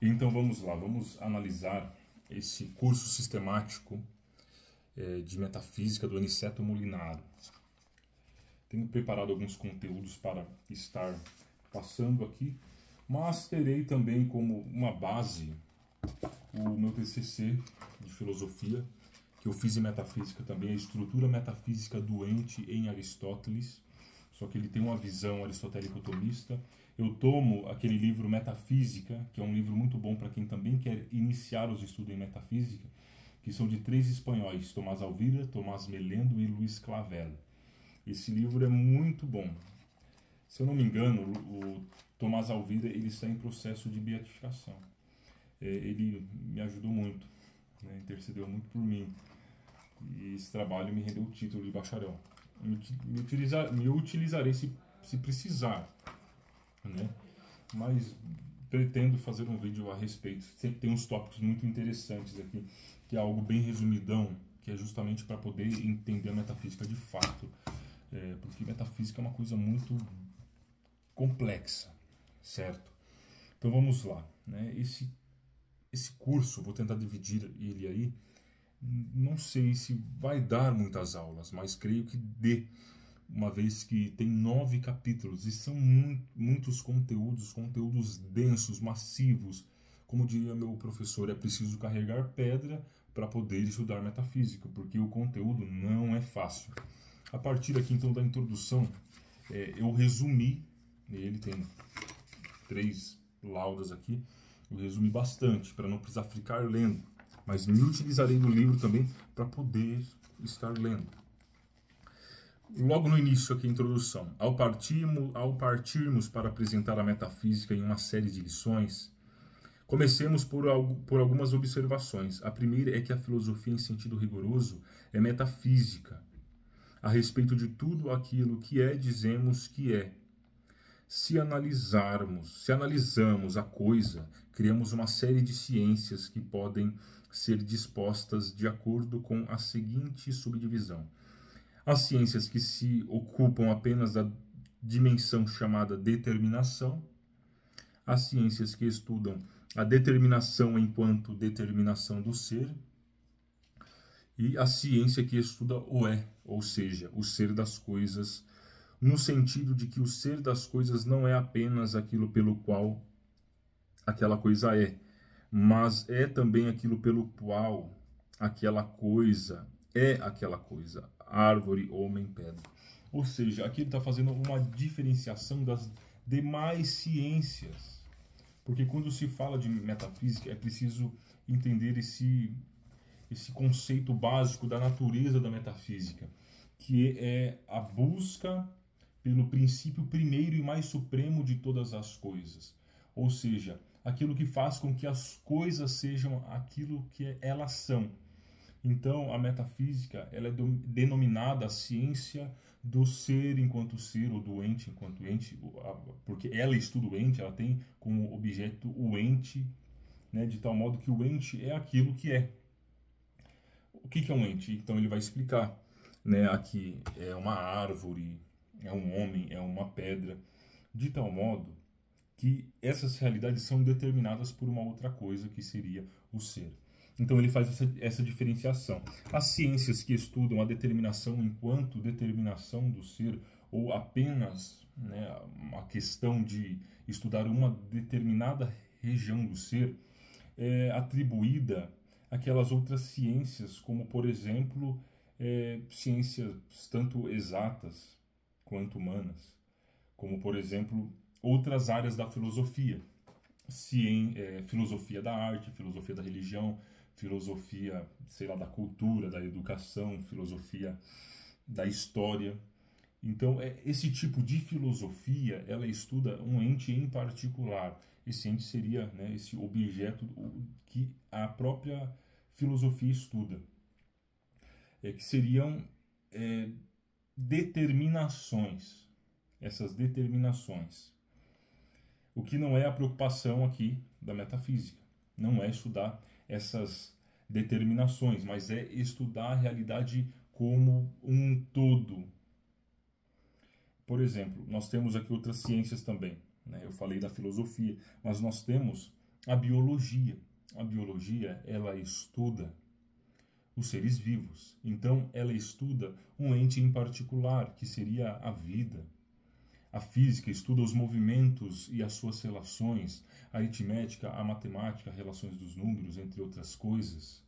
Então vamos lá, vamos analisar esse curso sistemático de metafísica do Aniceto Molinaro. Tenho preparado alguns conteúdos para estar passando aqui, mas terei também como uma base o meu TCC de filosofia, que eu fiz em metafísica também, a estrutura metafísica do ente em Aristóteles, só que ele tem uma visão aristotélico-tomista. Eu tomo aquele livro Metafísica, que é um livro muito bom para quem também quer iniciar os estudos em metafísica, que são de 3 espanhóis, Tomás Alvira, Tomás Melendo e Luiz Clavel. Esse livro é muito bom. Se eu não me engano, o Tomás Alvira ele está em processo de beatificação. Ele me ajudou muito, né, intercedeu muito por mim. E esse trabalho me rendeu o título de bacharel. Me utilizarei se precisar, né? Mas pretendo fazer um vídeo a respeito. Sempre tem uns tópicos muito interessantes aqui, que é algo bem resumidão, que é justamente para poder entender a metafísica de fato. Porque metafísica é uma coisa muito complexa, certo? Então vamos lá, né? Esse curso, vou tentar dividir ele aí. Não sei se vai dar muitas aulas, mas creio que dê, uma vez que tem 9 capítulos e são muitos conteúdos densos, massivos. Como diria meu professor, é preciso carregar pedra para poder estudar metafísica, porque o conteúdo não é fácil. A partir aqui então da introdução, eu resumi, ele tem 3 laudas aqui, eu resumi bastante para não precisar ficar lendo, mas me utilizarei do livro também para poder estar lendo. Logo no início aqui a introdução, ao partirmos para apresentar a metafísica em uma série de lições, comecemos por algumas observações. A primeira é que a filosofia em sentido rigoroso é metafísica. A respeito de tudo aquilo que é, dizemos que é. Se analisamos a coisa, criamos uma série de ciências que podem ser dispostas de acordo com a seguinte subdivisão. As ciências que se ocupam apenas da dimensão chamada determinação, as ciências que estudam a determinação enquanto determinação do ser, e a ciência que estuda o ou seja, o ser das coisas, no sentido de que o ser das coisas não é apenas aquilo pelo qual aquela coisa é, mas é também aquilo pelo qual aquela coisa é aquela coisa, árvore, homem, pedra. Ou seja, aqui ele está fazendo uma diferenciação das demais ciências, porque quando se fala de metafísica é preciso entender esse conceito básico da natureza da metafísica, que é a busca pelo princípio primeiro e mais supremo de todas as coisas. Ou seja, aquilo que faz com que as coisas sejam aquilo que elas são. Então, a metafísica ela é denominada a ciência do ser enquanto ser, ou do ente enquanto ente, porque ela estuda o ente, ela tem como objeto o ente, né, de tal modo que o ente é aquilo que é. O que é um ente? Então ele vai explicar, né, aqui é uma árvore, é um homem, é uma pedra, de tal modo que essas realidades são determinadas por uma outra coisa que seria o ser. Então ele faz essa diferenciação. As ciências que estudam a determinação enquanto determinação do ser, ou apenas, né, a questão de estudar uma determinada região do ser, é atribuída àquelas outras ciências, como por exemplo, ciências tanto exatas quanto humanas, como por exemplo outras áreas da filosofia, filosofia da arte, filosofia da religião, filosofia, sei lá, da cultura, da educação, filosofia da história. Então, esse tipo de filosofia, ela estuda um ente em particular. Esse ente seria, né, esse objeto que a própria filosofia estuda, que seriam determinações. Essas determinações. O que não é a preocupação aqui da metafísica. Não é estudar essas determinações, mas é estudar a realidade como um todo. Por exemplo, nós temos aqui outras ciências também, né? Eu falei da filosofia, mas nós temos a biologia. A biologia, ela estuda os seres vivos. Então, ela estuda um ente em particular, que seria a vida. A física estuda os movimentos e as suas relações, a aritmética, a matemática, relações dos números, entre outras coisas.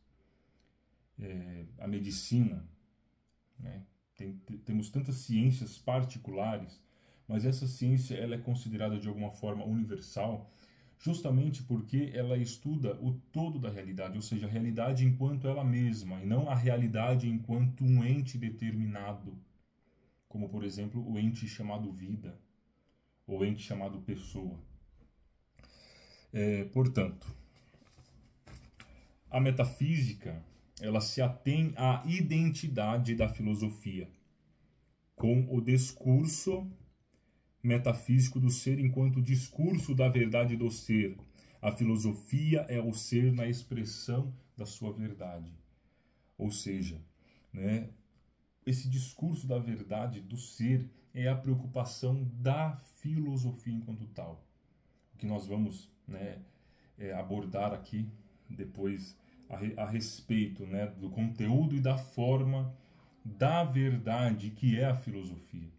A medicina, né? Temos tantas ciências particulares, mas essa ciência ela é considerada de alguma forma universal, justamente porque ela estuda o todo da realidade, ou seja, a realidade enquanto ela mesma, e não a realidade enquanto um ente determinado, como, por exemplo, o ente chamado vida, ou ente chamado pessoa. Portanto, a metafísica, ela se atém à identidade da filosofia, com o discurso metafísico do ser enquanto discurso da verdade do ser. A filosofia é o ser na expressão da sua verdade. Ou seja, né, esse discurso da verdade do ser é a preocupação da filosofia enquanto tal. O que nós vamos, né, abordar aqui depois a respeito, né, do conteúdo e da forma da verdade que é a filosofia.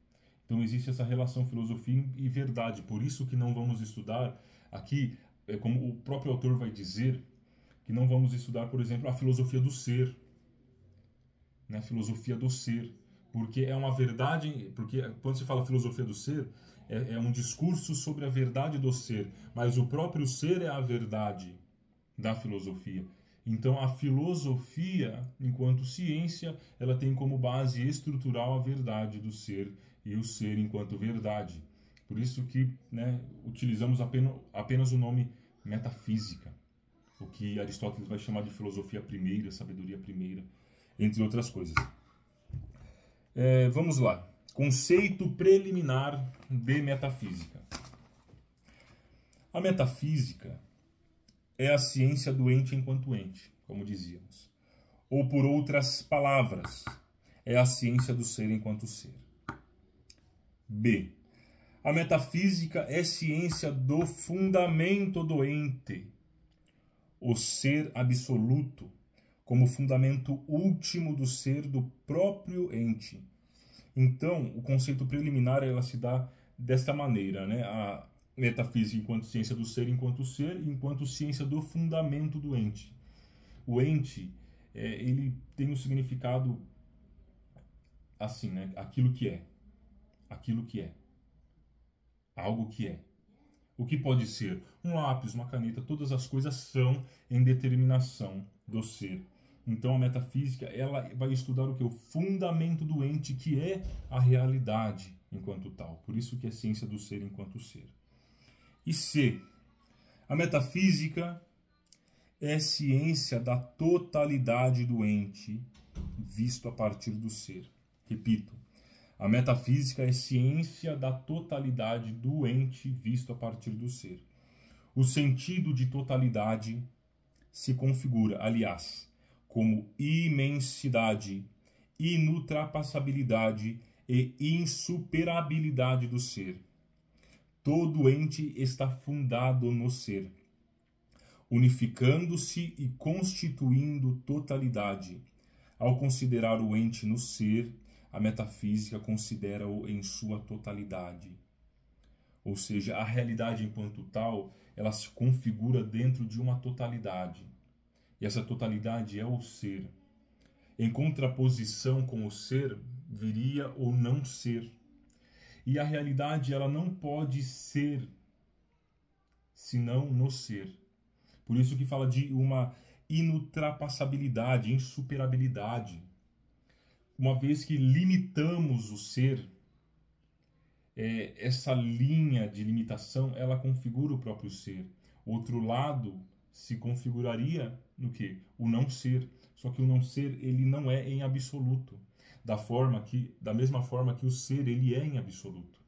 Então existe essa relação filosofia e verdade, por isso que não vamos estudar aqui, como o próprio autor vai dizer, que não vamos estudar, por exemplo, a filosofia do ser, né, a filosofia do ser, porque é uma verdade, porque quando se fala filosofia do ser, é um discurso sobre a verdade do ser, mas o próprio ser é a verdade da filosofia. Então a filosofia, enquanto ciência, ela tem como base estrutural a verdade do ser e o ser enquanto verdade. Por isso que, né, utilizamos apenas o nome metafísica, o que Aristóteles vai chamar de filosofia primeira, sabedoria primeira, entre outras coisas. Vamos lá. Conceito preliminar de metafísica. A metafísica é a ciência do ente enquanto ente, como dizíamos. Ou, por outras palavras, é a ciência do ser enquanto ser. B. A metafísica é ciência do fundamento do ente, o ser absoluto, como fundamento último do ser do próprio ente. Então, o conceito preliminar ela se dá desta maneira, né? A metafísica enquanto ciência do ser enquanto ser, enquanto ciência do fundamento do ente. O ente, ele tem um significado assim, né? Aquilo que é, algo que é. O que pode ser? Um lápis, uma caneta, todas as coisas são em determinação do ser. Então a metafísica ela vai estudar o que? O fundamento do ente, que é a realidade enquanto tal. Por isso que é ciência do ser enquanto ser. E C. A metafísica é ciência da totalidade do ente, visto a partir do ser. Repito. A metafísica é ciência da totalidade do ente, visto a partir do ser. O sentido de totalidade se configura, aliás, como imensidade, inultrapassabilidade e insuperabilidade do ser. Todo ente está fundado no ser, unificando-se e constituindo totalidade. Ao considerar o ente no ser, a metafísica considera-o em sua totalidade. Ou seja, a realidade enquanto tal, ela se configura dentro de uma totalidade. E essa totalidade é o ser. Em contraposição com o ser, viria o não ser. E a realidade ela não pode ser senão no ser. Por isso que fala de uma inultrapassabilidade, insuperabilidade. Uma vez que limitamos o ser, essa linha de limitação, ela configura o próprio ser. O outro lado se configuraria no quê? O não ser. Só que o não ser, ele não é em absoluto. Da mesma forma que o ser, ele é em absoluto.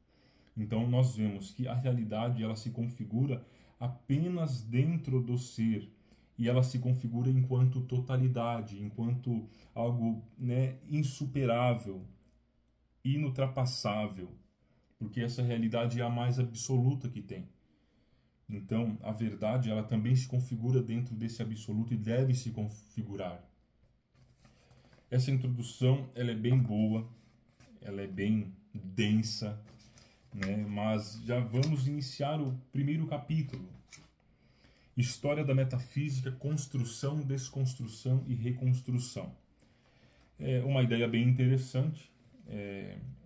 Então nós vemos que a realidade, ela se configura apenas dentro do ser. E ela se configura enquanto totalidade, enquanto algo, né, insuperável, inultrapassável, porque essa realidade é a mais absoluta que tem. Então, a verdade ela também se configura dentro desse absoluto e deve se configurar. Essa introdução ela é bem boa, ela é bem densa, né? Mas já vamos iniciar o primeiro capítulo. História da metafísica, construção, desconstrução e reconstrução. É uma ideia bem interessante,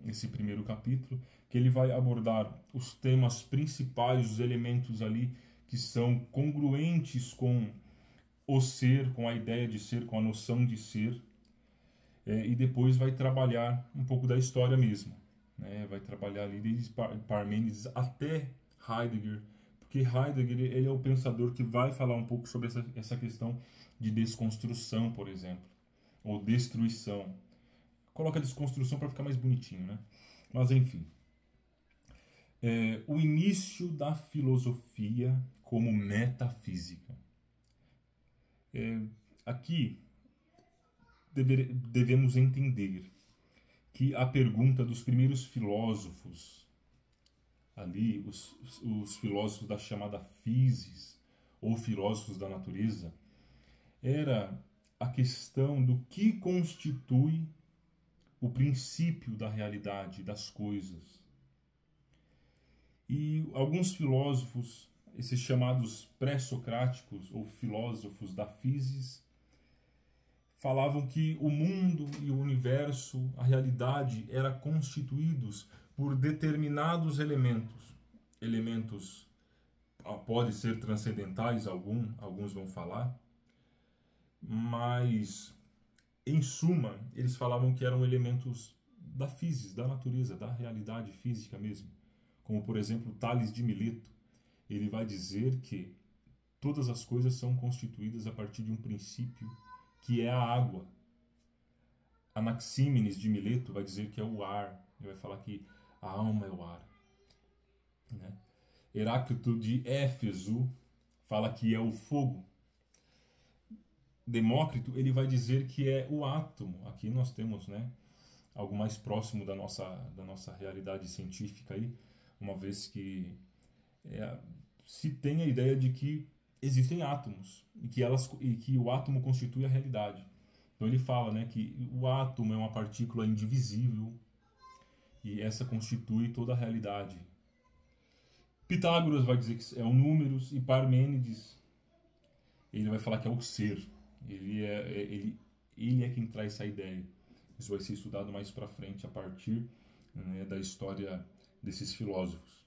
esse primeiro capítulo, que ele vai abordar os temas principais, os elementos ali que são congruentes com o ser, com a ideia de ser, com a noção de ser, e depois vai trabalhar um pouco da história mesmo, né? Vai trabalhar ali desde Parmênides até Heidegger, porque Heidegger ele é o pensador que vai falar um pouco sobre essa questão de desconstrução, por exemplo, ou destruição. Coloca desconstrução para ficar mais bonitinho, né? Mas enfim. O início da filosofia como metafísica. Aqui devemos entender que a pergunta dos primeiros filósofos, ali, os filósofos da chamada physis, ou filósofos da natureza, era a questão do que constitui o princípio da realidade, das coisas. E alguns filósofos, esses chamados pré-socráticos, ou filósofos da physis, falavam que o mundo e o universo, a realidade, eram constituídos por determinados elementos. Elementos podem ser transcendentais, alguns vão falar, mas, em suma, eles falavam que eram elementos da physis, da natureza, da realidade física mesmo. Como, por exemplo, Tales de Mileto. Ele vai dizer que todas as coisas são constituídas a partir de um princípio que é a água. Anaxímenes de Mileto vai dizer que é o ar. Ele vai falar que a alma é o ar, né? Heráclito de Éfeso fala que é o fogo. Demócrito ele vai dizer que é o átomo. Aqui nós temos, né, algo mais próximo da nossa realidade científica aí, uma vez que se tem a ideia de que existem átomos e que o átomo constitui a realidade. Então ele fala, né, que o átomo é uma partícula indivisível e essa constitui toda a realidade. Pitágoras vai dizer que é o números e Parmênides ele vai falar que é o ser. Ele é quem traz essa ideia. Isso vai ser estudado mais para frente a partir, né, da história desses filósofos.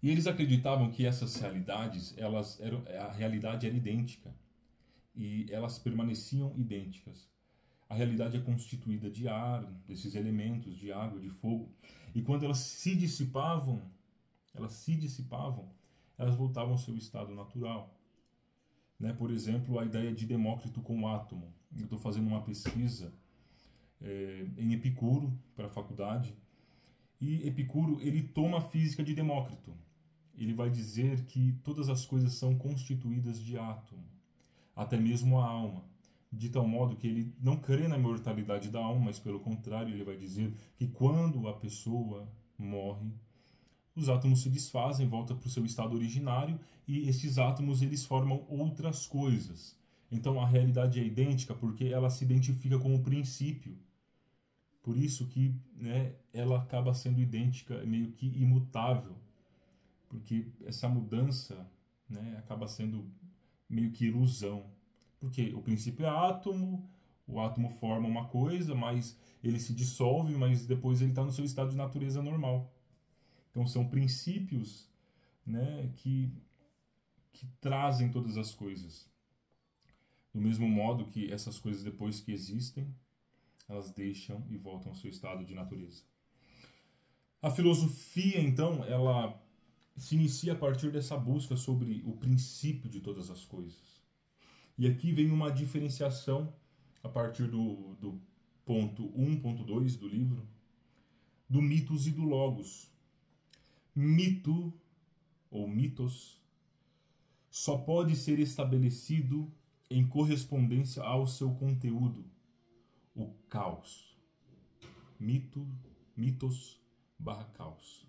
E eles acreditavam que essas realidades, a realidade era idêntica e elas permaneciam idênticas. A realidade é constituída de ar, desses elementos, de água, de fogo. E quando elas se dissipavam, elas voltavam ao seu estado natural. Né? Por exemplo, a ideia de Demócrito com o átomo. Eu estou fazendo uma pesquisa em Epicuro para a faculdade. E Epicuro ele toma a física de Demócrito. Ele vai dizer que todas as coisas são constituídas de átomo, até mesmo a alma, de tal modo que ele não crê na imortalidade da alma, mas pelo contrário, ele vai dizer que quando a pessoa morre, os átomos se desfazem, voltam para o seu estado originário e esses átomos eles formam outras coisas. Então a realidade é idêntica porque ela se identifica com o princípio. Por isso que, né, ela acaba sendo idêntica, meio que imutável. Porque essa mudança, né, acaba sendo meio que ilusão. Porque o princípio é átomo, o átomo forma uma coisa, mas ele se dissolve, mas depois ele está no seu estado de natureza normal. Então são princípios, né, que trazem todas as coisas. Do mesmo modo que essas coisas, depois que existem, elas deixam e voltam ao seu estado de natureza. A filosofia, então, ela se inicia a partir dessa busca sobre o princípio de todas as coisas. E aqui vem uma diferenciação a partir do ponto 1.2 do livro, do mitos e do logos. Mito, ou mitos, só pode ser estabelecido em correspondência ao seu conteúdo, o caos. Mitos / caos.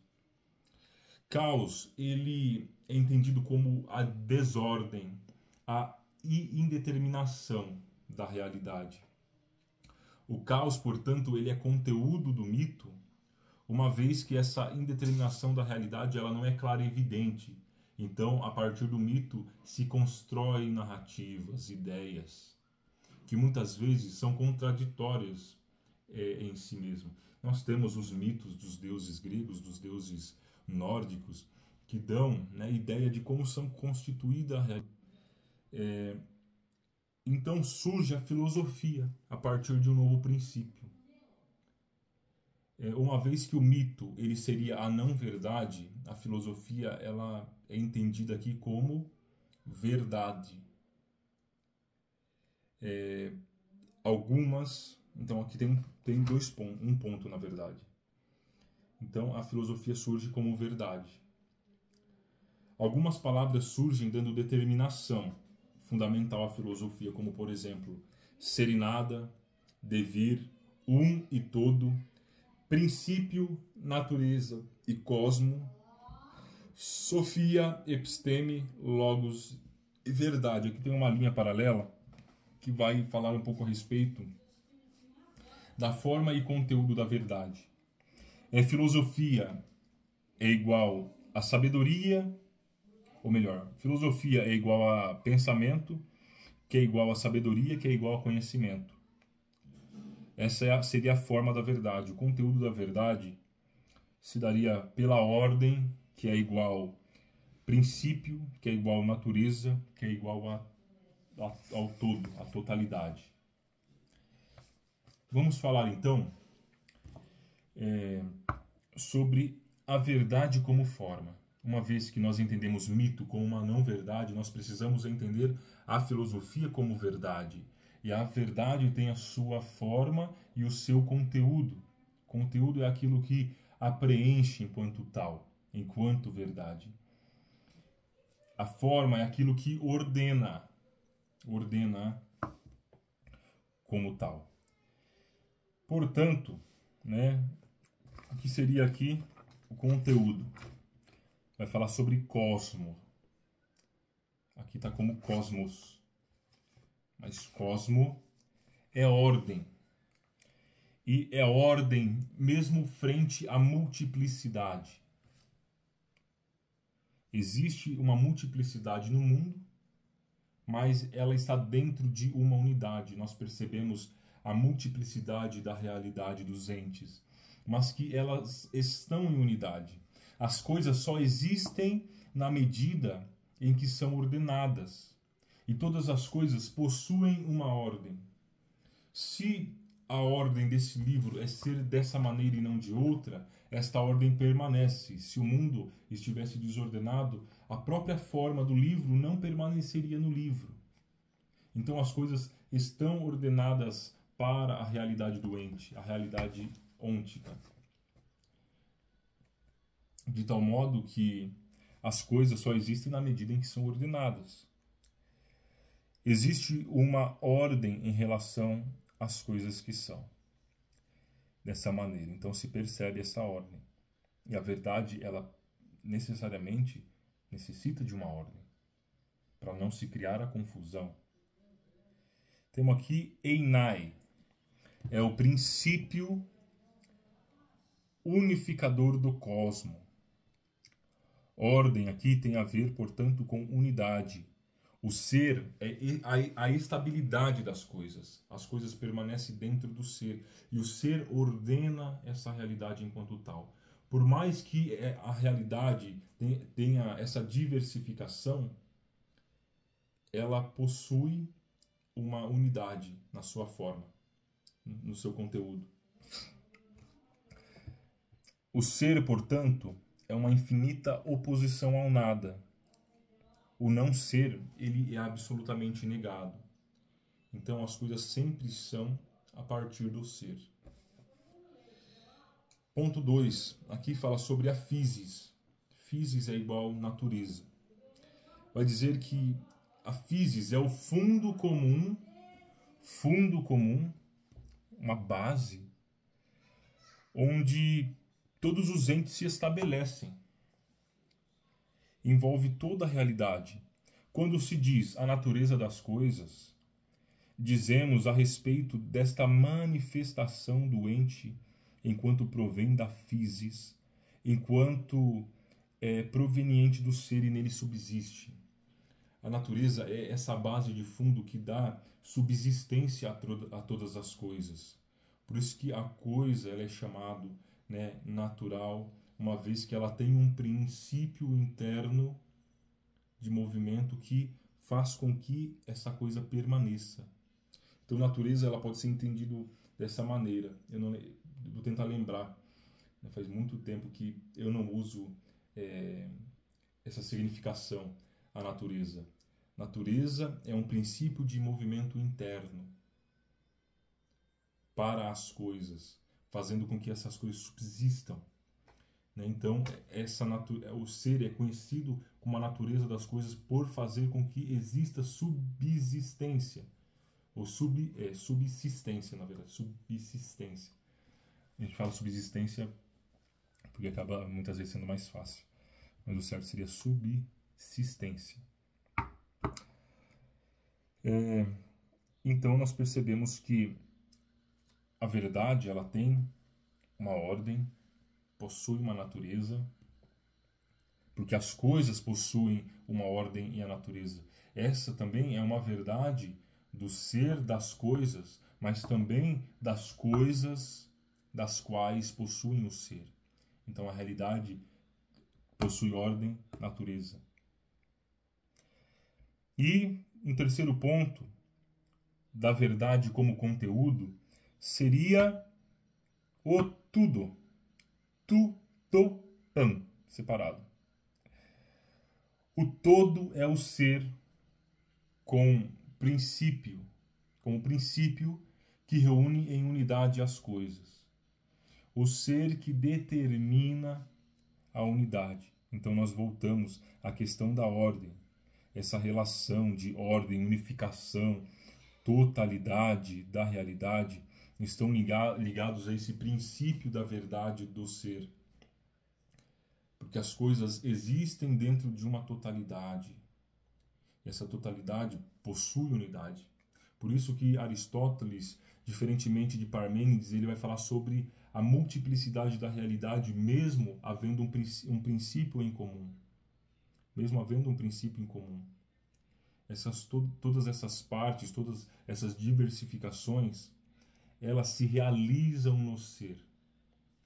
Caos, ele é entendido como a desordem, a indeterminação da realidade. O caos, portanto, ele é conteúdo do mito, uma vez que essa indeterminação da realidade ela não é clara e evidente. Então, a partir do mito se constroem narrativas, ideias, que muitas vezes são contraditórias em si mesmo. Nós temos os mitos dos deuses gregos, dos deuses nórdicos, que dão, né, ideia de como são constituídas a realidade. Então surge a filosofia a partir de um novo princípio. Uma vez que o mito ele seria a não verdade, a filosofia ela é entendida aqui como verdade. Então aqui tem um ponto na verdade. Então a filosofia surge como verdade. Algumas palavras surgem dando determinação fundamental à filosofia, como por exemplo, ser e nada, devir, e todo, princípio, natureza e cosmo, sofia, episteme, logos e verdade. Aqui tem uma linha paralela que vai falar um pouco a respeito da forma e conteúdo da verdade. Filosofia é igual a sabedoria, ou melhor, filosofia é igual a pensamento, que é igual a sabedoria, que é igual a conhecimento. Essa seria a forma da verdade. O conteúdo da verdade se daria pela ordem, que é igual princípio, que é igual natureza, que é igual ao todo, à totalidade. Vamos falar então sobre a verdade como forma. Uma vez que nós entendemos mito como uma não verdade, nós precisamos entender a filosofia como verdade. E a verdade tem a sua forma e o seu conteúdo. Conteúdo é aquilo que a preenche enquanto tal, enquanto verdade. A forma é aquilo que ordena como tal. Portanto, né, o que seria aqui o conteúdo? Vai falar sobre cosmo. Aqui está como cosmos. Mas cosmo é ordem. E é ordem mesmo frente à multiplicidade. Existe uma multiplicidade no mundo, mas ela está dentro de uma unidade. Nós percebemos a multiplicidade da realidade dos entes, mas que elas estão em unidade. As coisas só existem na medida em que são ordenadas. E todas as coisas possuem uma ordem. Se a ordem desse livro é ser dessa maneira e não de outra, esta ordem permanece. Se o mundo estivesse desordenado, a própria forma do livro não permaneceria no livro. Então as coisas estão ordenadas para a realidade doente, a realidade ôntica. De tal modo que as coisas só existem na medida em que são ordenadas. Existe uma ordem em relação às coisas que são. Dessa maneira, então se percebe essa ordem. E a verdade, ela necessariamente necessita de uma ordem, para não se criar a confusão. Temos aqui Einai, é o princípio unificador do cosmo. Ordem aqui tem a ver, portanto, com unidade. O ser é a estabilidade das coisas. As coisas permanecem dentro do ser. E o ser ordena essa realidade enquanto tal. Por mais que a realidade tenha essa diversificação, ela possui uma unidade na sua forma, no seu conteúdo. O ser, portanto, é uma infinita oposição ao nada. O não ser, ele é absolutamente negado. Então as coisas sempre são a partir do ser. Ponto 2. Aqui fala sobre a physis. Physis é igual natureza. Vai dizer que a physis é o fundo comum, uma base, onde todos os entes se estabelecem. envolve toda a realidade. Quando se diz a natureza das coisas, dizemos a respeito desta manifestação do ente enquanto provém da physis, enquanto é proveniente do ser e nele subsiste. A natureza é essa base de fundo que dá subsistência a todas as coisas. Por isso que a coisa ela é chamada, né, natural, uma vez que ela tem um princípio interno de movimento que faz com que essa coisa permaneça. Então, natureza ela pode ser entendido dessa maneira. Vou tentar lembrar. Faz muito tempo que eu não uso essa significação à natureza. Natureza é um princípio de movimento interno para as coisas, fazendo com que essas coisas subsistam. Então, o ser é conhecido como a natureza das coisas por fazer com que exista subsistência. Ou subsistência, na verdade, subsistência. A gente fala subsistência porque acaba muitas vezes sendo mais fácil. Mas o certo seria subsistência. Então nós percebemos que a verdade ela tem uma ordem, possui uma natureza, porque as coisas possuem uma ordem e a natureza. Essa também é uma verdade do ser das coisas, mas também das coisas das quais possuem o ser. Então a realidade possui ordem, natureza. E um terceiro ponto da verdade como conteúdo seria o tudo. Tudo-pan, separado. O todo é o ser como princípio que reúne em unidade as coisas. O ser que determina a unidade. Então nós voltamos à questão da ordem. Essa relação de ordem, unificação, totalidade da realidade estão ligados a esse princípio da verdade do ser. Porque as coisas existem dentro de uma totalidade. E essa totalidade possui unidade. Por isso que Aristóteles, diferentemente de Parmênides, ele vai falar sobre a multiplicidade da realidade, mesmo havendo um princípio em comum. Mesmo havendo um princípio em comum. Todas essas partes, todas essas diversificações, elas se realizam no ser.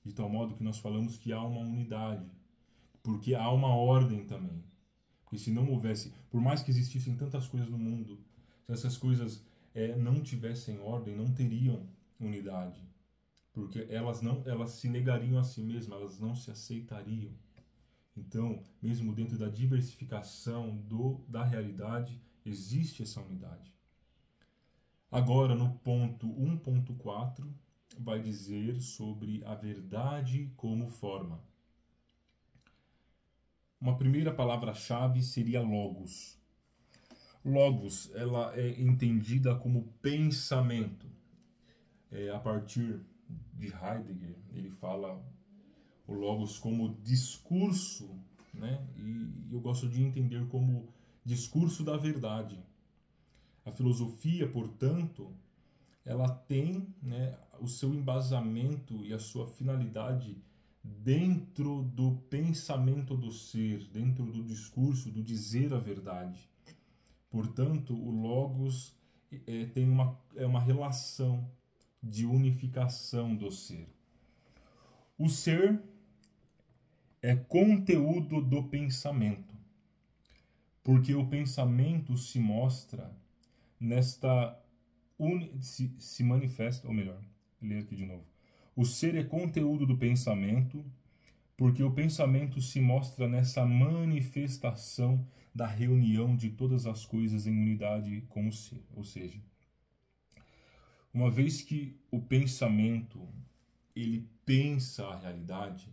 De tal modo que nós falamos que há uma unidade. Porque há uma ordem também. Porque se não houvesse, por mais que existissem tantas coisas no mundo, se essas coisas não tivessem ordem, não teriam unidade. Porque elas se negariam a si mesmas, elas não se aceitariam. Então, mesmo dentro da diversificação da realidade, existe essa unidade. Agora, no ponto 1.4, vai dizer sobre a verdade como forma. Uma primeira palavra-chave seria logos. Logos, ela é entendida como pensamento. A partir de Heidegger, ele fala o logos como discurso, né? E eu gosto de entender como discurso da verdade. A filosofia, portanto, ela tem, né, o seu embasamento e a sua finalidade dentro do pensamento do ser, dentro do discurso, do dizer a verdade. Portanto, o logos tem uma relação de unificação do ser. O ser é conteúdo do pensamento, porque o pensamento se mostra se manifesta, ou melhor, ler aqui de novo. O ser é conteúdo do pensamento, porque o pensamento se mostra nessa manifestação da reunião de todas as coisas em unidade com o ser. Ou seja, uma vez que o pensamento ele pensa a realidade,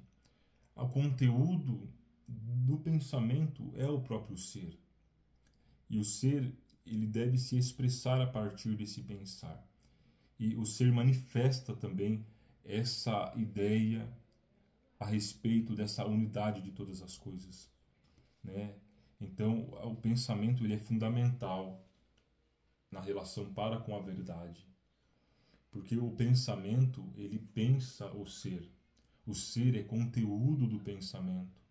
o conteúdo do pensamento é o próprio ser. E o ser ele deve se expressar a partir desse pensar. E o ser manifesta também essa ideia a respeito dessa unidade de todas as coisas. né? Então, o pensamento ele é fundamental na relação para com a verdade, porque o pensamento ele pensa o ser. O ser é conteúdo do pensamento.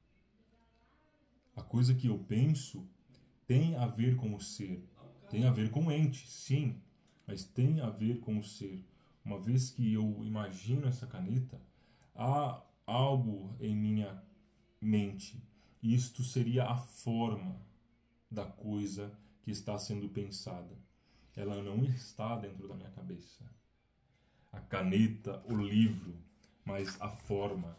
A coisa que eu penso tem a ver com o ser, tem a ver com o ente, sim, mas tem a ver com o ser. Uma vez que eu imagino essa caneta, há algo em minha mente. Isto seria a forma da coisa que está sendo pensada. Ela não está dentro da minha cabeça. A caneta, o livro, mas a forma.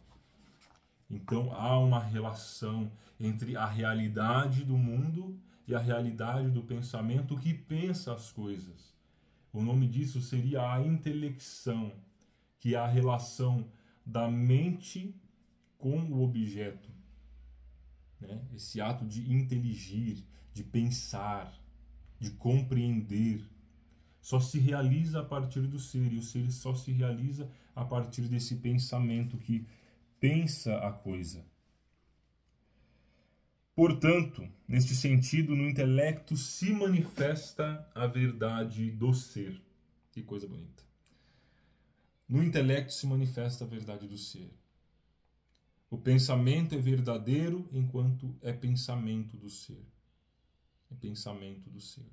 Então há uma relação entre a realidade do mundo e a realidade do pensamento que pensa as coisas. O nome disso seria a intelecção, que é a relação da mente com o objeto, né? Esse ato de inteligir, de pensar, de compreender, só se realiza a partir do ser, e o ser só se realiza a partir desse pensamento que pensa a coisa. Portanto, neste sentido, no intelecto se manifesta a verdade do ser. Que coisa bonita. No intelecto se manifesta a verdade do ser. O pensamento é verdadeiro enquanto é pensamento do ser. É pensamento do ser.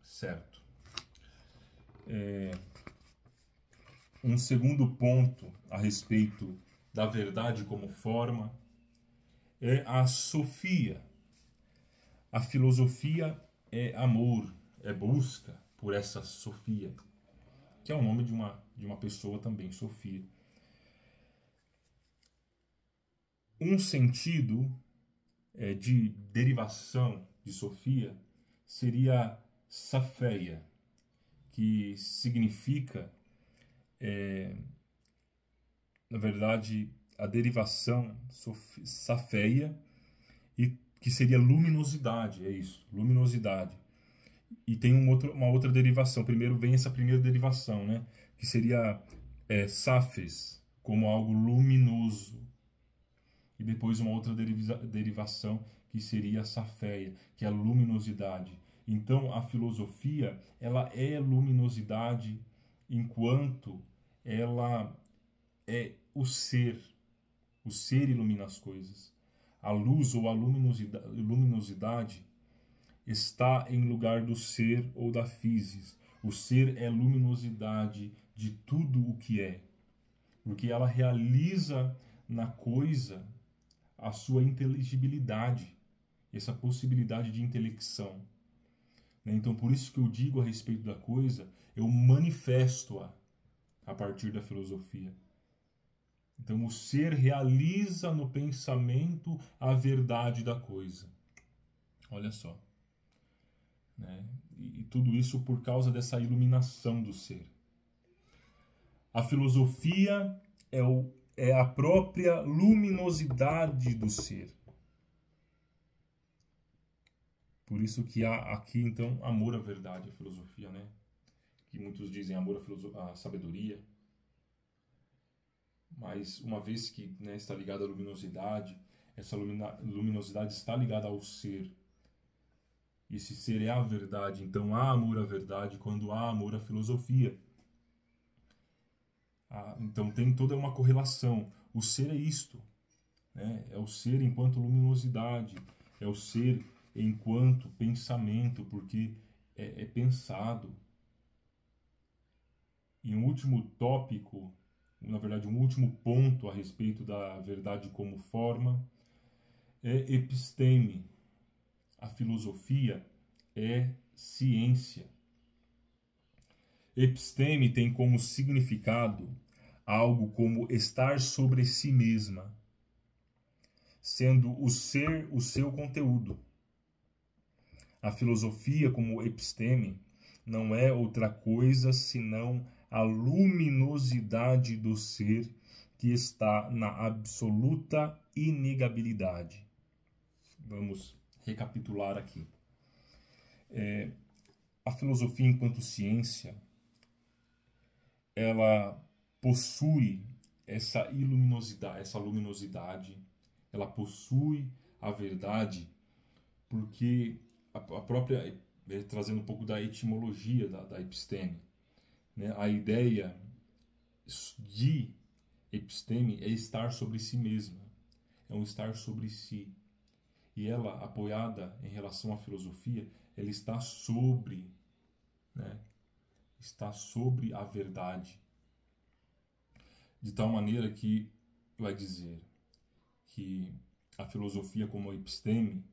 Certo. Um segundo ponto a respeito da verdade como forma é a sofia. A filosofia é amor, é busca por essa sofia, que é o nome de uma pessoa também, Sofia. Um sentido de derivação de Sofia seria Safeia, que significa, na verdade, a derivação Safeia, e que seria luminosidade, é isso, luminosidade. E tem uma outra derivação. Primeiro vem essa primeira derivação, né? Que seria Safes, como algo luminoso. E depois uma outra derivação que seria Safeia, que é a luminosidade. Então a filosofia, ela é luminosidade enquanto ela é o ser. O ser ilumina as coisas. A luz ou a luminosidade está em lugar do ser ou da physis. O ser é luminosidade de tudo o que é, porque ela realiza na coisa a sua inteligibilidade, essa possibilidade de intelecção. Então, por isso que eu digo a respeito da coisa, eu manifesto-a a partir da filosofia. Então, o ser realiza no pensamento a verdade da coisa. Olha só. Né? E tudo isso por causa dessa iluminação do ser. A filosofia é a própria luminosidade do ser. Por isso que há aqui, então, amor à verdade, à filosofia, né? Que muitos dizem amor à sabedoria. Mas uma vez que, né, está ligada à luminosidade, essa luminosidade está ligada ao ser. Esse ser é a verdade, então há amor à verdade quando há amor à filosofia. Então tem toda uma correlação. O ser é isto, né? É o ser enquanto luminosidade, é o ser enquanto pensamento, porque é pensado. E um último tópico, na verdade um último ponto a respeito da verdade como forma, é episteme. A filosofia é ciência. Episteme tem como significado algo como estar sobre si mesma, sendo o ser o seu conteúdo. A filosofia, como episteme, não é outra coisa senão a luminosidade do ser que está na absoluta inegabilidade. Vamos recapitular aqui. A filosofia enquanto ciência, ela possui essa luminosidade ela possui a verdade, porque a própria, trazendo um pouco da etimologia da episteme, né? A ideia de episteme é estar sobre si mesma, é um estar sobre si. E ela, apoiada em relação à filosofia, ela está sobre, né? Está sobre a verdade. De tal maneira que vai dizer que a filosofia como episteme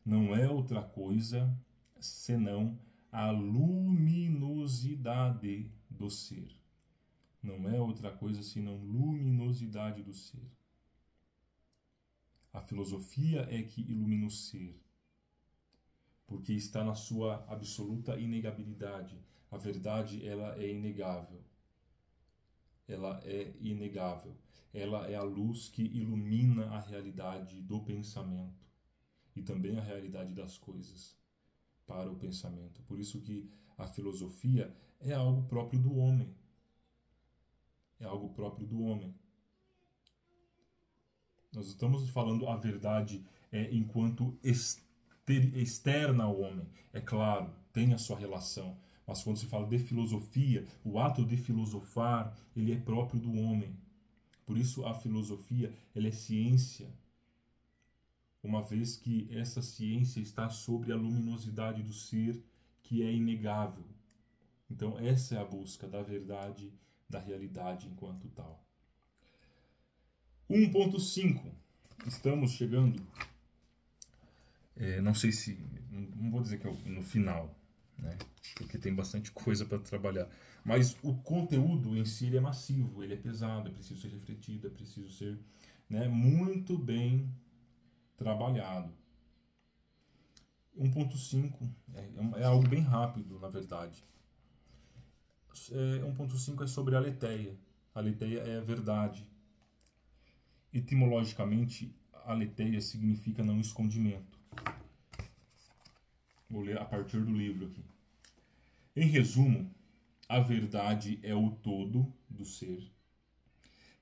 não é outra coisa senão a luminosidade do ser. Não é outra coisa senão luminosidade do ser. A filosofia é que ilumina o ser, porque está na sua absoluta inegabilidade. A verdade, ela é inegável. Ela é inegável. Ela é a luz que ilumina a realidade do pensamento e também a realidade das coisas para o pensamento. Por isso que a filosofia é algo próprio do homem. É algo próprio do homem. Nós estamos falando a verdade enquanto externa ao homem. É claro, tem a sua relação. Mas quando se fala de filosofia, o ato de filosofar, ele é próprio do homem. Por isso a filosofia, ela é ciência, uma vez que essa ciência está sobre a luminosidade do ser, que é inegável. Então essa é a busca da verdade, da realidade enquanto tal. 1.5. Estamos chegando, não sei se, não vou dizer que é no final, né? Porque tem bastante coisa para trabalhar. Mas o conteúdo em si ele é massivo, ele é pesado, é preciso ser refletido, é preciso ser, né, muito bem trabalhado. 1.5 é algo bem rápido, na verdade. 1.5 é sobre a aletheia. A aletheia é a verdade. Etimologicamente, aletheia significa não escondimento. Vou ler a partir do livro aqui. Em resumo, a verdade é o todo do ser,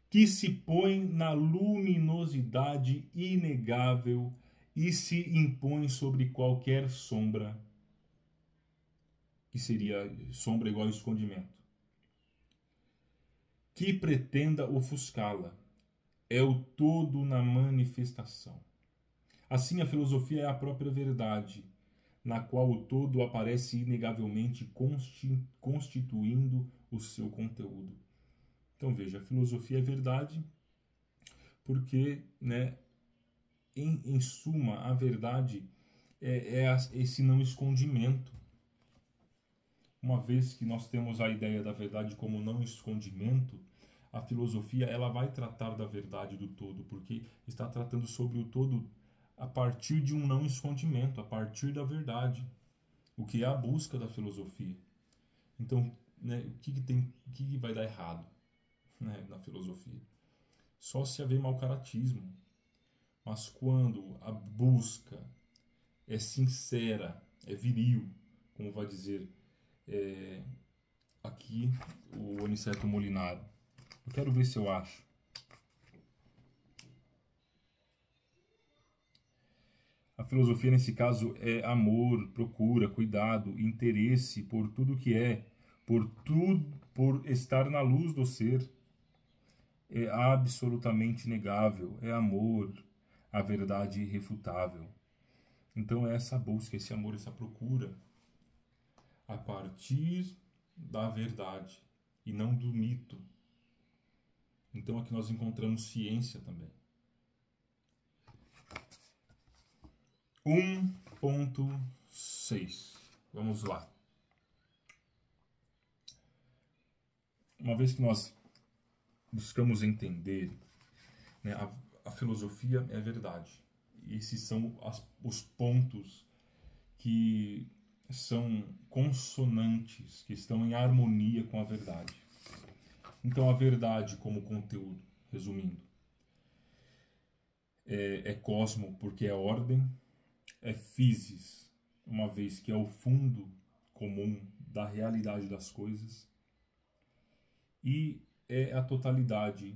que se põe na luminosidade inegável e se impõe sobre qualquer sombra, que seria sombra igual a escondimento, que pretenda ofuscá-la. É o todo na manifestação. Assim, a filosofia é a própria verdade, na qual o todo aparece inegavelmente constituindo o seu conteúdo. Então veja, a filosofia é verdade porque, né, em suma, a verdade é esse não escondimento. Uma vez que nós temos a ideia da verdade como não escondimento, a filosofia ela vai tratar da verdade do todo, porque está tratando sobre o todo a partir de um não escondimento, a partir da verdade, o que é a busca da filosofia. Então, né, o que vai dar errado, né, na filosofia? Só se haver mau caratismo. Mas quando a busca é sincera, é viril, como vai dizer aqui o Aniceto Molinaro. Eu quero ver se eu acho. A filosofia, nesse caso, é amor, procura, cuidado, interesse por tudo que é, por estar na luz do ser. É absolutamente inegável, é amor, a verdade irrefutável. Então é essa busca, esse amor, essa procura a partir da verdade e não do mito. Então aqui nós encontramos ciência também. 1.6. Vamos lá. Uma vez que nós buscamos entender, né, a filosofia é a verdade. E esses são os pontos que são consonantes, que estão em harmonia com a verdade. Então, a verdade como conteúdo, resumindo, é cosmo porque é ordem, é physis, uma vez que é o fundo comum da realidade das coisas, e é a totalidade,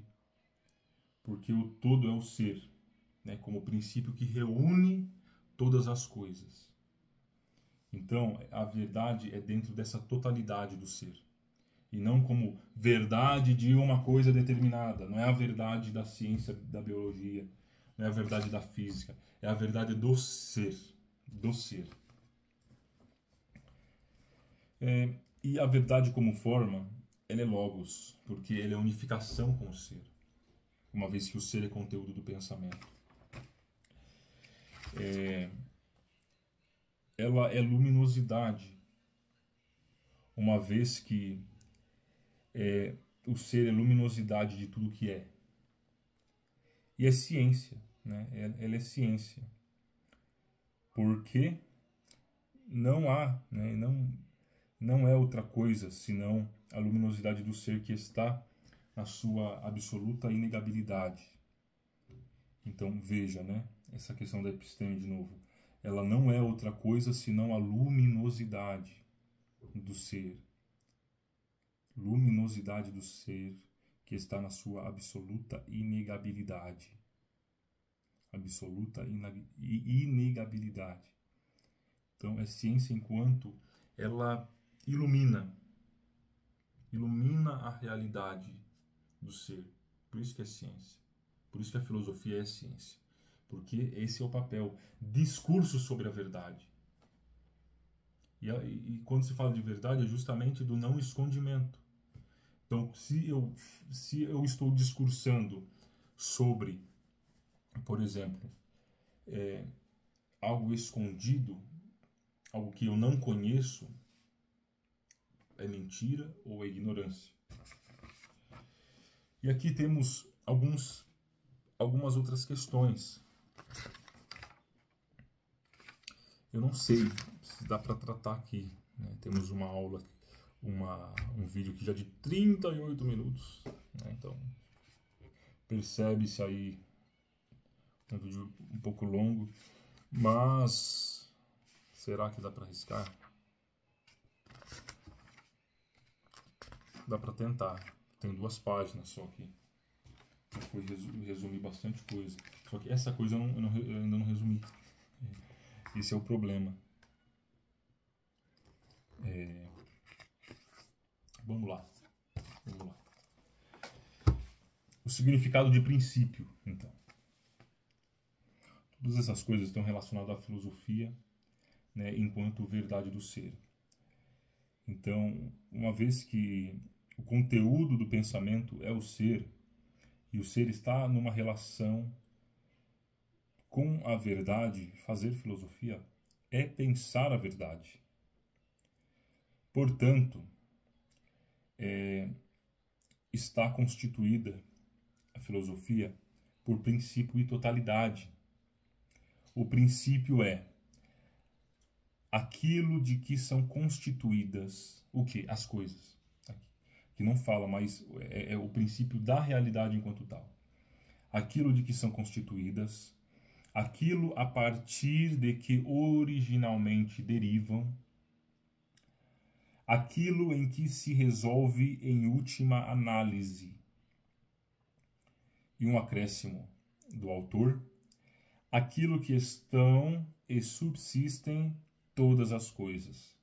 porque o todo é o ser. né, como o princípio que reúne todas as coisas. Então, a verdade é dentro dessa totalidade do ser. E não como verdade de uma coisa determinada. Não é a verdade da ciência, da biologia, não é a verdade da física. É a verdade do ser. Do ser. E a verdade como forma, ela é logos, porque ela é unificação com o ser. Uma vez que o ser é conteúdo do pensamento. Ela é luminosidade, uma vez que o ser é luminosidade de tudo que é. E é ciência, né? Ela é ciência. Porque não há, né? Não é outra coisa senão a luminosidade do ser que está na sua absoluta inegabilidade. Então veja, né? Essa questão da episteme de novo. Ela não é outra coisa senão a luminosidade do ser. Luminosidade do ser que está na sua absoluta inegabilidade. Absoluta inegabilidade. Então é ciência enquanto ela ilumina a realidade do ser. Por isso que é ciência. Por isso que a filosofia é ciência. Porque esse é o papel. Discurso sobre a verdade. E quando se fala de verdade é justamente do não escondimento. Então, se eu estou discursando sobre, por exemplo, algo escondido, algo que eu não conheço, é mentira ou é ignorância. E aqui temos algumas outras questões. Eu não sei se dá para tratar aqui, né? Temos uma aula, um vídeo aqui já de 38 minutos, né? Então percebe-se aí um vídeo um pouco longo, mas será que dá para arriscar? Dá para tentar. Tem 2 páginas só aqui. Foi resumir bastante coisa. Só que essa coisa eu ainda não resumi. Esse é o problema. Vamos lá. O significado de princípio, então. Todas essas coisas estão relacionadas à filosofia, né, enquanto verdade do ser. Então, uma vez que o conteúdo do pensamento é o ser, e o ser está numa relação com a verdade, fazer filosofia é pensar a verdade. Portanto, está constituída a filosofia por princípio e totalidade. O princípio é aquilo de que são constituídas o quê? As coisas. Que não fala, mas é o princípio da realidade enquanto tal. Aquilo de que são constituídas, aquilo a partir de que originalmente derivam, aquilo em que se resolve em última análise. E um acréscimo do autor, aquilo que estão e subsistem todas as coisas.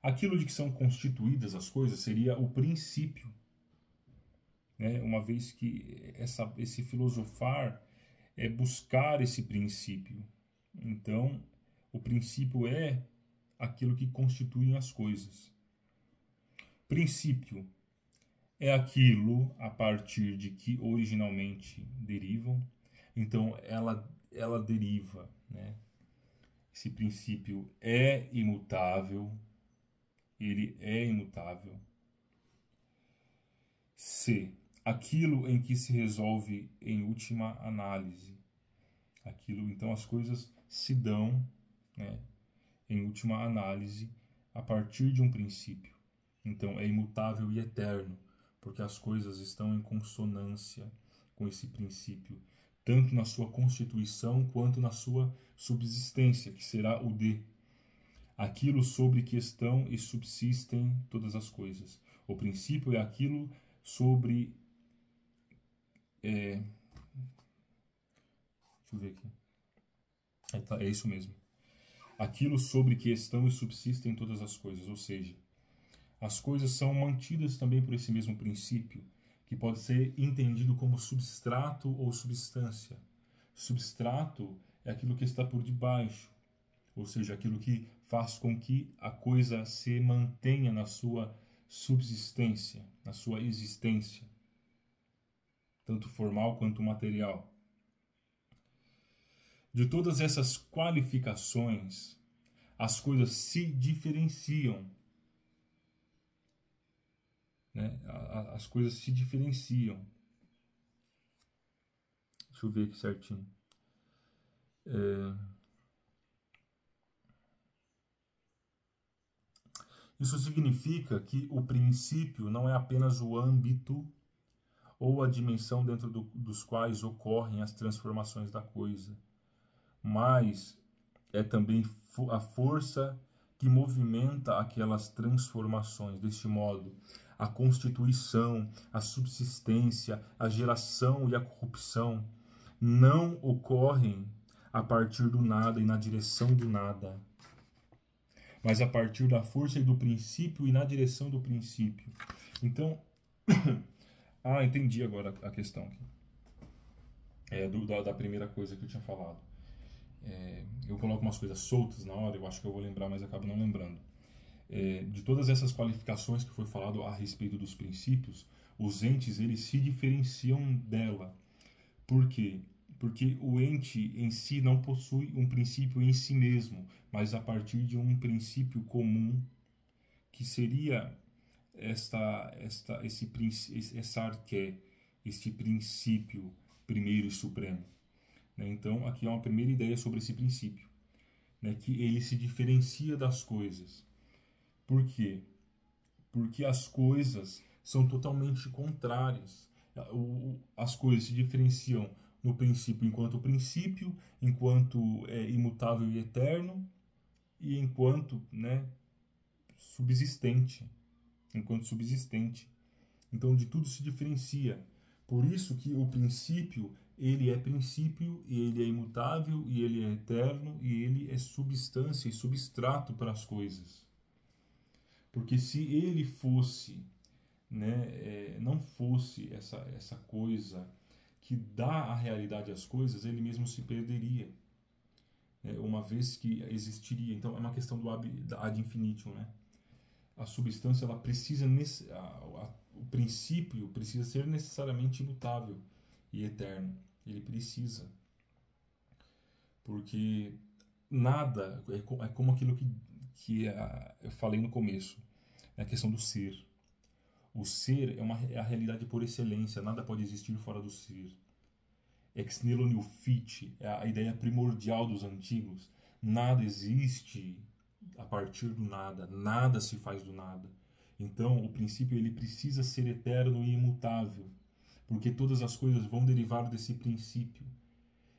Aquilo de que são constituídas as coisas seria o princípio, né? Uma vez que esse filosofar é buscar esse princípio. Então, o princípio é aquilo que constitui as coisas. Princípio é aquilo a partir de que originalmente derivam. Então, ela deriva, né? Esse princípio é imutável. Ele é imutável. C. Aquilo em que se resolve em última análise. Então as coisas se dão, né, em última análise a partir de um princípio. Então é imutável e eterno, porque as coisas estão em consonância com esse princípio, tanto na sua constituição quanto na sua subsistência, que será o de aquilo sobre que estão e subsistem todas as coisas. O princípio é aquilo sobre Deixa eu ver aqui. É isso mesmo. Aquilo sobre que estão e subsistem todas as coisas, ou seja, as coisas são mantidas também por esse mesmo princípio, que pode ser entendido como substrato ou substância. Substrato é aquilo que está por debaixo, ou seja, aquilo que faz com que a coisa se mantenha na sua subsistência, na sua existência, tanto formal quanto material. De todas essas qualificações, as coisas se diferenciam, né? As coisas se diferenciam. Deixa eu ver aqui certinho. Isso significa que o princípio não é apenas o âmbito ou a dimensão dentro dos quais ocorrem as transformações da coisa, mas é também a força que movimenta aquelas transformações. Deste modo, a constituição, a subsistência, a geração e a corrupção não ocorrem a partir do nada e na direção do nada, mas a partir da força e do princípio e na direção do princípio. Então, entendi agora a questão aqui. Da primeira coisa que eu tinha falado. Eu coloco umas coisas soltas na hora, eu acho que eu vou lembrar, mas acabo não lembrando. De todas essas qualificações que foi falado a respeito dos princípios, os entes eles se diferenciam dela. Por quê? Porque o ente em si não possui um princípio em si mesmo, mas a partir de um princípio comum, que seria essa arqué, este princípio primeiro e supremo. Então, aqui é uma primeira ideia sobre esse princípio, que ele se diferencia das coisas. Por quê? Porque as coisas são totalmente contrárias. As coisas se diferenciam no princípio, enquanto é imutável e eterno, e enquanto subsistente. Então, de tudo se diferencia. Por isso que o princípio, ele é princípio, e ele é imutável, e ele é eterno, e ele é substância e substrato para as coisas. Porque se ele fosse, não fosse essa coisa que dá a realidade às coisas, ele mesmo se perderia, uma vez que existiria. Então é uma questão do ad infinitum, A substância, ela precisa o princípio precisa ser necessariamente imutável e eterno. Ele precisa, porque nada é como aquilo que eu falei no começo, a questão do ser. O ser é a realidade por excelência, nada pode existir fora do ser. Ex nihilo nihil fit é a ideia primordial dos antigos. Nada existe a partir do nada, nada se faz do nada. Então, o princípio ele precisa ser eterno e imutável, porque todas as coisas vão derivar desse princípio.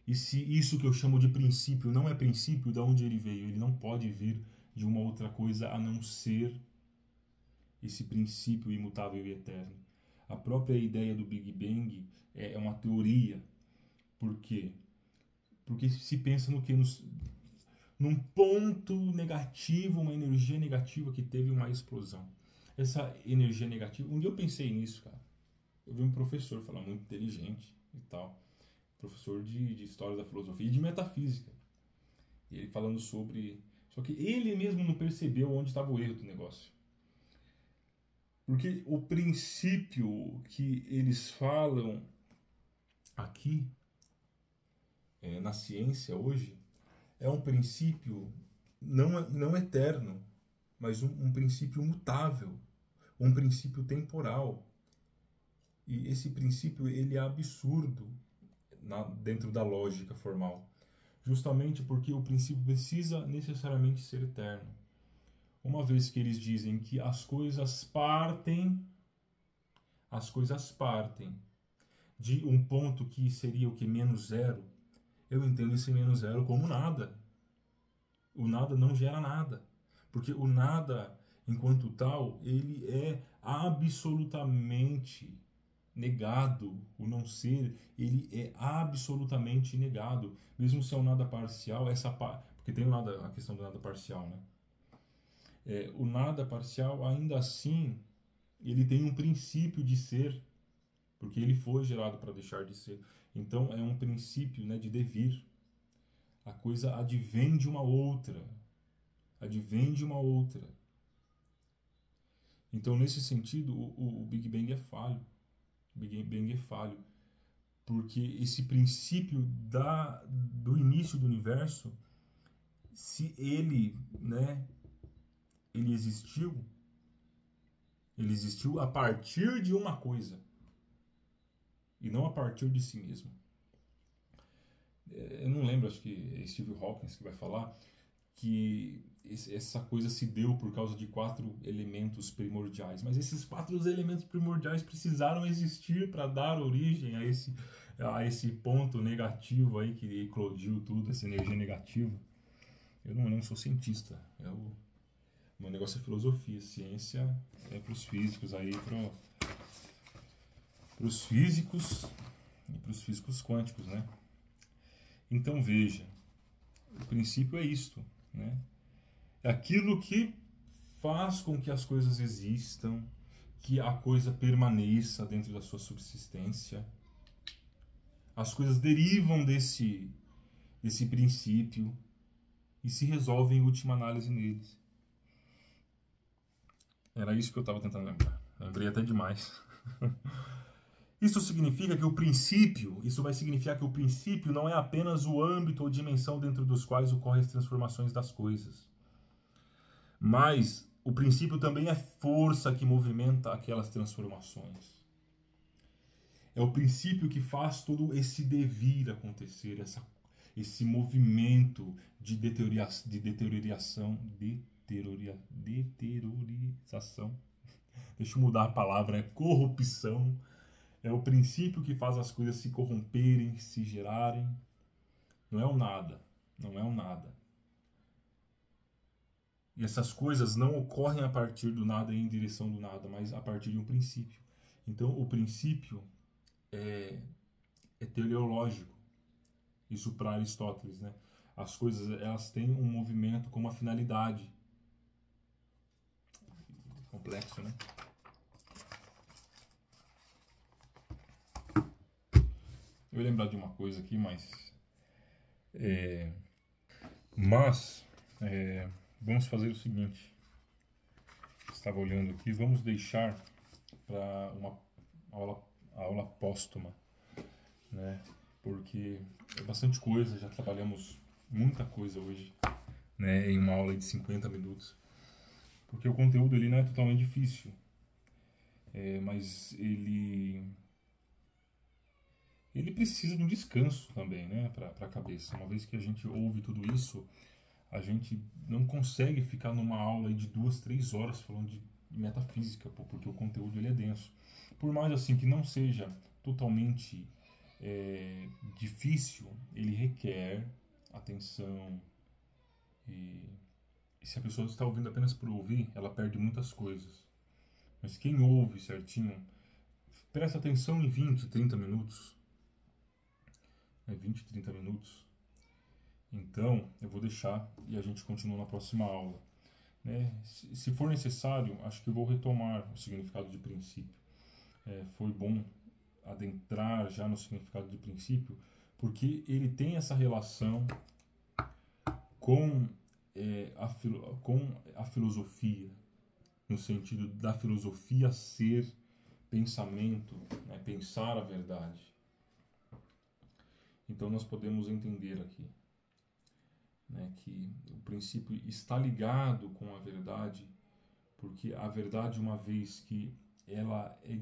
E se isso que eu chamo de princípio não é princípio, de onde ele veio? Ele não pode vir de uma outra coisa a não ser esse princípio imutável e eterno. A própria ideia do Big Bang é uma teoria. Por quê? Porque se pensa no que? Num ponto negativo, uma energia negativa que teve uma explosão. Essa energia negativa... Um dia eu pensei nisso, cara. Eu vi um professor falar, muito inteligente e tal. Professor de História da Filosofia e de Metafísica. E ele falando sobre... Só que ele mesmo não percebeu onde estava o erro do negócio. Porque o princípio que eles falam aqui, na ciência hoje, é um princípio não eterno, mas um princípio mutável, um princípio temporal. E esse princípio ele é absurdo dentro da lógica formal, justamente porque o princípio precisa necessariamente ser eterno. Uma vez que eles dizem que as coisas partem de um ponto que seria o que? Menos zero. Eu entendo esse menos zero como nada. O nada não gera nada. Porque o nada, enquanto tal, ele é absolutamente negado, o não ser, ele é absolutamente negado, mesmo se é um nada parcial, porque tem a questão do nada parcial, né? O nada parcial, ainda assim, ele tem um princípio de ser, porque ele foi gerado para deixar de ser. Então é um princípio, né, de devir. A coisa advém de uma outra, advém de uma outra. Então, nesse sentido, o Big Bang é falho. O Big Bang é falho. Porque esse princípio do início do universo, se ele, né, ele existiu a partir de uma coisa e não a partir de si mesmo. Eu não lembro, acho que é Steve Hawking que vai falar que essa coisa se deu por causa de 4 elementos primordiais, mas esses 4 elementos primordiais precisaram existir para dar origem a esse ponto negativo aí que eclodiu tudo, essa energia negativa. Eu não sou cientista, meu negócio é filosofia, ciência é para os físicos aí, para os físicos e para os físicos quânticos, né? Então veja, o princípio é isto, né? É aquilo que faz com que as coisas existam, que a coisa permaneça dentro da sua subsistência. As coisas derivam desse princípio e se resolvem em última análise neles. Era isso que eu estava tentando lembrar. Lembrei até demais. Isso vai significar que o princípio não é apenas o âmbito ou dimensão dentro dos quais ocorrem as transformações das coisas. Mas o princípio também é força que movimenta aquelas transformações. É o princípio que faz todo esse devir acontecer, esse movimento de deteriorização. Deixa eu mudar a palavra, é corrupção. É o princípio que faz as coisas se corromperem, se gerarem. Não é o nada, não é o nada. E essas coisas não ocorrem a partir do nada e em direção do nada, mas a partir de um princípio. Então, o princípio é teleológico. Isso para Aristóteles, né? As coisas, elas têm um movimento com uma finalidade. Complexo, né? Eu ia lembrar de uma coisa aqui, vamos fazer o seguinte. Estava olhando aqui, vamos deixar para uma aula póstuma, né? Porque é bastante coisa, já trabalhamos muita coisa hoje, né? Em uma aula de 50 minutos. Porque o conteúdo ele não é totalmente difícil, mas ele precisa de um descanso também, né? Para a cabeça. Uma vez que a gente ouve tudo isso, a gente não consegue ficar numa aula de 2, 3 horas falando de metafísica, porque o conteúdo ele é denso. Por mais assim que não seja totalmente difícil, ele requer atenção. E se a pessoa está ouvindo apenas por ouvir, ela perde muitas coisas. Mas quem ouve certinho, presta atenção em 20, 30 minutos. 20, 30 minutos. Então, eu vou deixar e a gente continua na próxima aula. Né? Se for necessário, acho que eu vou retomar o significado de princípio. Foi bom adentrar já no significado de princípio, porque ele tem essa relação com a filosofia, no sentido da filosofia ser pensamento, né? Pensar a verdade. Então nós podemos entender aqui, né, que o princípio está ligado com a verdade, porque a verdade, uma vez que ela é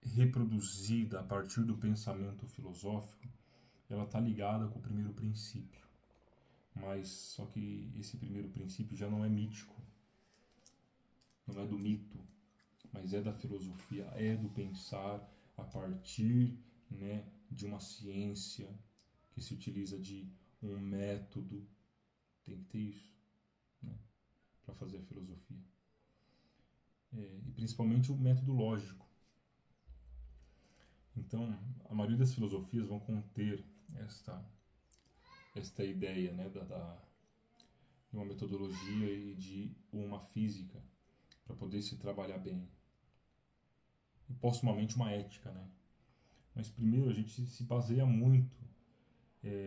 reproduzida a partir do pensamento filosófico, ela está ligada com o primeiro princípio. Mas só que esse primeiro princípio já não é mítico, não é do mito, mas é da filosofia, é do pensar a partir, né, de uma ciência que se utiliza de um método. Tem que ter isso, né, para fazer a filosofia. E principalmente o método lógico. Então, a maioria das filosofias vão conter esta ideia, né, de uma metodologia e de uma física para poder se trabalhar bem. E, postumamente, uma ética, né? Mas primeiro a gente se baseia muito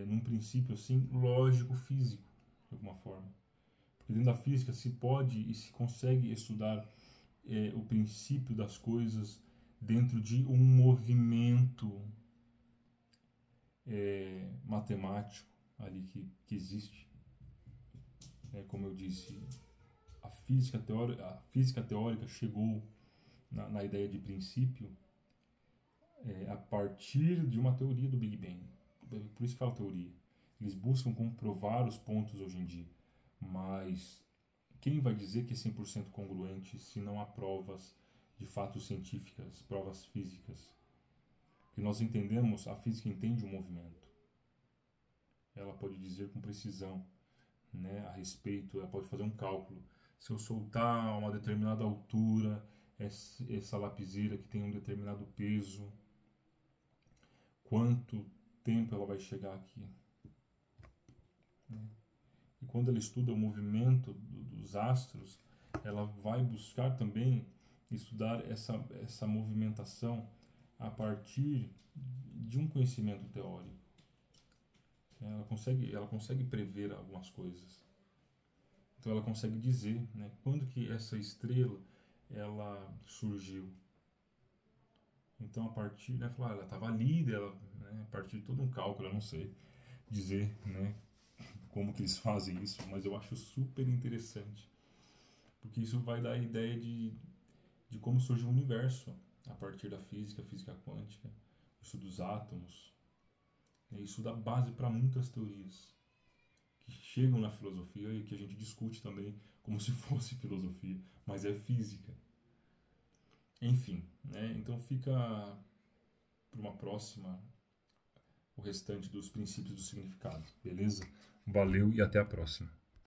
num princípio assim lógico-físico, de alguma forma. Porque dentro da física se pode e se consegue estudar o princípio das coisas dentro de um movimento matemático ali que existe. Como eu disse, a física teórica chegou na ideia de princípio a partir de uma teoria do Big Bang. Por isso que fala teoria. Eles buscam comprovar os pontos hoje em dia, mas quem vai dizer que é 100% congruente se não há provas de fatos científicas, provas físicas? E nós entendemos, a física entende o movimento. Ela pode dizer com precisão, né, a respeito, ela pode fazer um cálculo. Se eu soltar a uma determinada altura, essa lapiseira que tem um determinado peso, quanto tempo ela vai chegar aqui? E quando ela estuda o movimento dos astros, ela vai buscar também estudar essa movimentação a partir de um conhecimento teórico. Ela consegue prever algumas coisas. Então ela consegue dizer, né, quando que essa estrela ela surgiu. Então a partir, né, ela estava ali, a partir de todo um cálculo, eu não sei dizer, né, como que eles fazem isso, mas eu acho super interessante, porque isso vai dar a ideia de como surge o universo a partir da física quântica, isso dos átomos. Isso dá base para muitas teorias que chegam na filosofia e que a gente discute também como se fosse filosofia, mas é física. Enfim, né? Então fica para uma próxima o restante dos princípios do significado, beleza? Valeu e até a próxima.